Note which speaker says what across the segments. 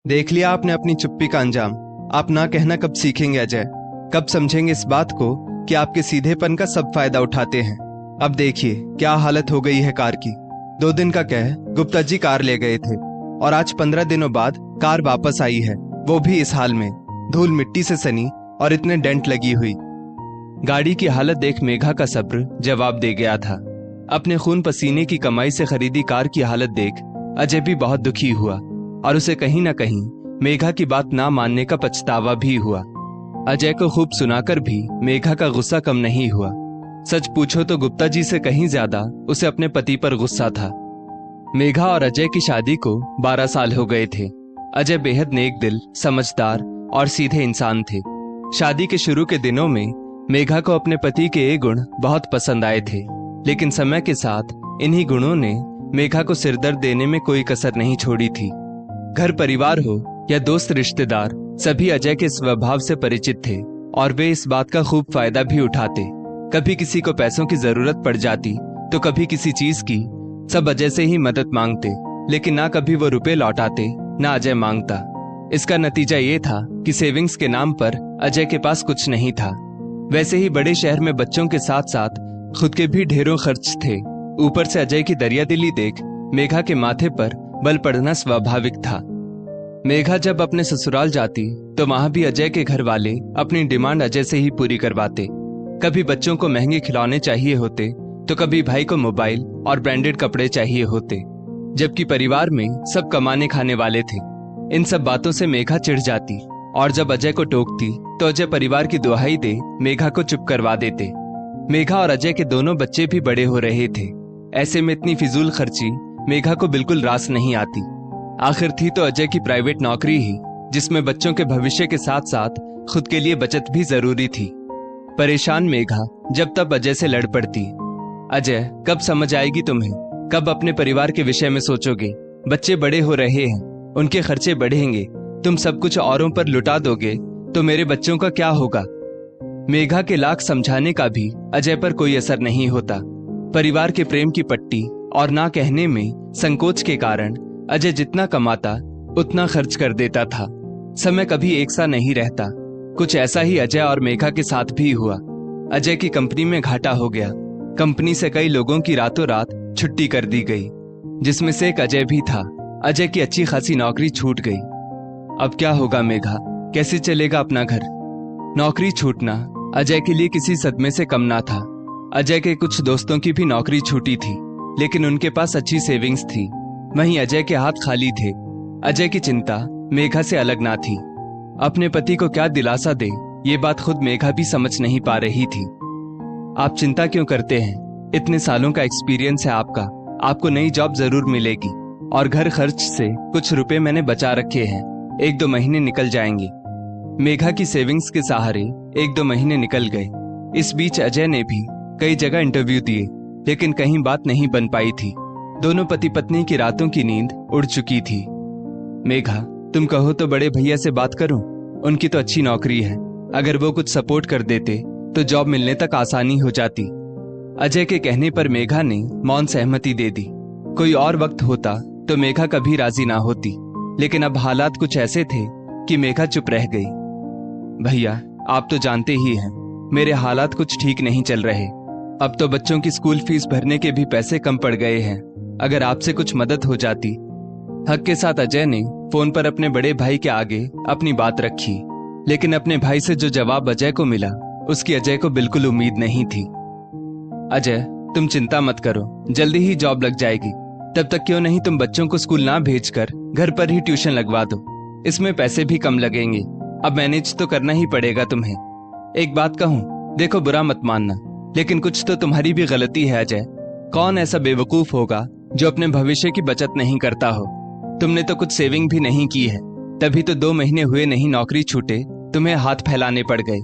Speaker 1: देख लिया आपने अपनी चुप्पी का अंजाम। आप ना कहना कब सीखेंगे अजय? कब समझेंगे इस बात को कि आपके सीधेपन का सब फायदा उठाते हैं? अब देखिए क्या हालत हो गई है कार की। 2 दिन का कह गुप्ता जी कार ले गए थे और आज 15 दिनों बाद कार वापस आई है, वो भी इस हाल में, धूल मिट्टी से सनी और इतने डेंट लगी हुई। गाड़ी की हालत देख मेघा का सब्र जवाब दे गया था। अपने खून पसीने की कमाई से खरीदी कार की हालत देख अजय भी बहुत दुखी हुआ और उसे कहीं ना कहीं मेघा की बात ना मानने का पछतावा भी हुआ। अजय को खूब सुनाकर भी मेघा का गुस्सा कम नहीं हुआ। सच पूछो तो गुप्ता जी से कहीं ज्यादा उसे अपने पति पर गुस्सा था। मेघा और अजय की शादी को 12 साल हो गए थे। अजय बेहद नेक दिल, समझदार और सीधे इंसान थे। शादी के शुरू के दिनों में मेघा को अपने पति के ये गुण बहुत पसंद आए थे, लेकिन समय के साथ इन्हीं गुणों ने मेघा को सिरदर्द देने में कोई कसर नहीं छोड़ी थी। घर परिवार हो या दोस्त रिश्तेदार, सभी अजय के स्वभाव से परिचित थे और वे इस बात का खूब फायदा भी उठाते। कभी किसी को पैसों की जरूरत पड़ जाती तो कभी किसी चीज की, सब अजय से ही मदद मांगते, लेकिन ना कभी वो रुपए लौटाते ना अजय मांगता। इसका नतीजा ये था कि सेविंग्स के नाम पर अजय के पास कुछ नहीं था। वैसे ही बड़े शहर में बच्चों के साथ साथ खुद के भी ढेरों खर्च थे। ऊपर से अजय की दरियादिली देख मेघा के माथे पर बल पड़ना स्वाभाविक था। मेघा जब अपने ससुराल जाती तो वहां भी अजय के घर वाले अपनी डिमांड अजय से ही पूरी करवाते। कभी बच्चों को महंगे खिलौने चाहिए होते तो कभी भाई को मोबाइल और ब्रांडेड कपड़े चाहिए होते, जबकि परिवार में सब कमाने खाने वाले थे। इन सब बातों से मेघा चिढ़ जाती और जब अजय को टोकती तो अजय परिवार की दुहाई दे मेघा को चुप करवा देते। मेघा और अजय के दोनों बच्चे भी बड़े हो रहे थे। ऐसे में इतनी फिजूल खर्ची मेघा को बिल्कुल रास नहीं आती। आखिर थी तो अजय की प्राइवेट नौकरी ही, जिसमें बच्चों के भविष्य के साथ साथ खुद के लिए बचत भी जरूरी थी। परेशान मेघा जब तब अजय से लड़ पड़ती। अजय, कब समझ आएगी तुम्हें? कब अपने परिवार के विषय में सोचोगे? बच्चे बड़े हो रहे हैं, उनके खर्चे बढ़ेंगे, तुम सब कुछ औरों पर लुटा दोगे तो मेरे बच्चों का क्या होगा? मेघा के लाख समझाने का भी अजय पर कोई असर नहीं होता। परिवार के प्रेम की पट्टी और ना कहने में संकोच के कारण अजय जितना कमाता उतना खर्च कर देता था। समय कभी एक सा नहीं रहता। कुछ ऐसा ही अजय और मेघा के साथ भी हुआ। अजय की कंपनी में घाटा हो गया। कंपनी से कई लोगों की रातों रात छुट्टी कर दी गई, जिसमें से एक अजय भी था। अजय की अच्छी खासी नौकरी छूट गई। अब क्या होगा मेघा? कैसे चलेगा अपना घर? नौकरी छूटना अजय के लिए किसी सदमे से कम ना था। अजय के कुछ दोस्तों की भी नौकरी छूटी थी, लेकिन उनके पास अच्छी सेविंग्स थी। वहीं अजय के हाथ खाली थे। अजय की चिंता मेघा से अलग ना थी। अपने पति को क्या दिलासा दे, ये बात खुद मेघा भी समझ नहीं पा रही थी। आप चिंता क्यों करते हैं? इतने सालों का एक्सपीरियंस है आपका, आपको नई जॉब जरूर मिलेगी और घर खर्च से कुछ रुपए मैंने बचा रखे हैं, 1-2 महीने निकल जाएंगे। मेघा की सेविंग्स के सहारे 1-2 महीने निकल गए। इस बीच अजय ने भी कई जगह इंटरव्यू दिए, लेकिन कहीं बात नहीं बन पाई थी। दोनों पति पत्नी की रातों की नींद उड़ चुकी थी। मेघा, तुम कहो तो बड़े भैया से बात करूं? उनकी तो अच्छी नौकरी है, अगर वो कुछ सपोर्ट कर देते तो जॉब मिलने तक आसानी हो जाती। अजय के कहने पर मेघा ने मौन सहमति दे दी। कोई और वक्त होता तो मेघा कभी राजी ना होती, लेकिन अब हालात कुछ ऐसे थे कि मेघा चुप रह गई। भैया, आप तो जानते ही हैं, मेरे हालात कुछ ठीक नहीं चल रहे। अब तो बच्चों की स्कूल फीस भरने के भी पैसे कम पड़ गए हैं। अगर आपसे कुछ मदद हो जाती। हक के साथ अजय ने फोन पर अपने बड़े भाई के आगे अपनी बात रखी, लेकिन अपने भाई से जो जवाब अजय को मिला उसकी अजय को बिल्कुल उम्मीद नहीं थी। अजय, तुम चिंता मत करो, जल्दी ही जॉब लग जाएगी। तब तक क्यों नहीं तुम बच्चों को स्कूल ना भेजकर घर पर ही ट्यूशन लगवा दो, इसमें पैसे भी कम लगेंगे। अब मैनेज तो करना ही पड़ेगा तुम्हें। एक बात कहूं, देखो बुरा मत मानना, लेकिन कुछ तो तुम्हारी भी गलती है अजय। कौन ऐसा बेवकूफ होगा जो अपने भविष्य की बचत नहीं करता हो? तुमने तो कुछ सेविंग भी नहीं की है, तभी तो 2 महीने हुए नहीं नौकरी छूटे तुम्हें हाथ फैलाने पड़ गए।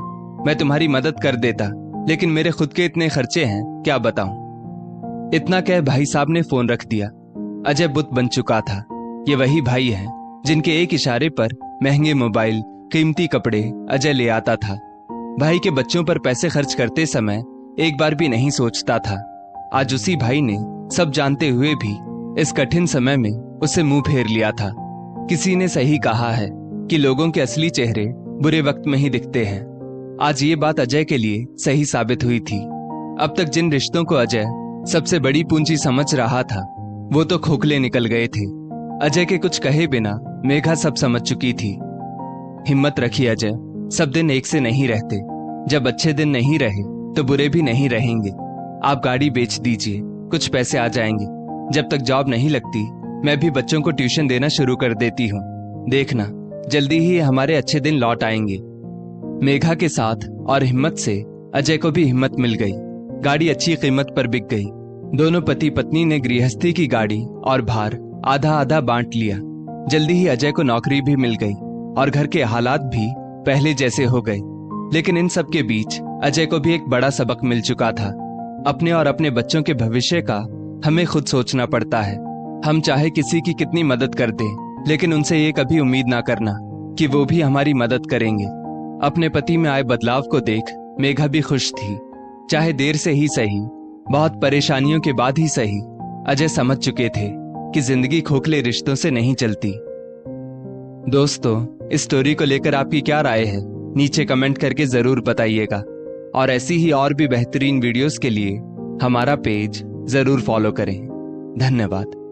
Speaker 1: मैं तुम्हारी मदद कर देता, लेकिन मेरे खुद के इतने खर्चे हैं, क्या बताऊं। इतना कह भाई साहब ने फोन रख दिया। अजय बुत बन चुका था। ये वही भाई है जिनके एक इशारे पर महंगे मोबाइल, कीमती कपड़े अजय ले आता था। भाई के बच्चों पर पैसे खर्च करते समय एक बार भी नहीं सोचता था। आज उसी भाई ने सब जानते हुए भी इस कठिन समय में उससे मुंह फेर लिया था। किसी ने सही कहा है कि लोगों के असली चेहरे बुरे वक्त में ही दिखते हैं। आज ये बात अजय के लिए सही साबित हुई थी। अब तक जिन रिश्तों को अजय सबसे बड़ी पूंजी समझ रहा था, वो तो खोखले निकल गए थे। अजय के कुछ कहे बिना मेघा सब समझ चुकी थी। हिम्मत रखिए अजय, सब दिन एक से नहीं रहते। जब अच्छे दिन नहीं रहे तो बुरे भी नहीं रहेंगे। आप गाड़ी बेच दीजिए, कुछ पैसे आ जाएंगे। जब तक जॉब नहीं लगती, मैं भी बच्चों को ट्यूशन देना शुरू कर देती हूँ। देखना, जल्दी ही हमारे अच्छे दिन लौट आएंगे। मेघा के साथ और हिम्मत से अजय को भी हिम्मत मिल गई। गाड़ी अच्छी कीमत पर बिक गई। दोनों पति पत्नी ने गृहस्थी की गाड़ी और भार आधा आधा बांट लिया। जल्दी ही अजय को नौकरी भी मिल गई और घर के हालात भी पहले जैसे हो गए। लेकिन इन सब के बीच अजय को भी एक बड़ा सबक मिल चुका था। अपने और अपने बच्चों के भविष्य का हमें खुद सोचना पड़ता है। हम चाहे किसी की कितनी मदद कर दें, लेकिन उनसे ये कभी उम्मीद ना करना कि वो भी हमारी मदद करेंगे। अपने पति में आए बदलाव को देख मेघा भी खुश थी। चाहे देर से ही सही, बहुत परेशानियों के बाद ही सही, अजय समझ चुके थे कि जिंदगी खोखले रिश्तों से नहीं चलती। दोस्तों, इस स्टोरी को लेकर आपकी क्या राय है, नीचे कमेंट करके जरूर बताइएगा। और ऐसी ही और भी बेहतरीन वीडियोस के लिए हमारा पेज जरूर फॉलो करें। धन्यवाद।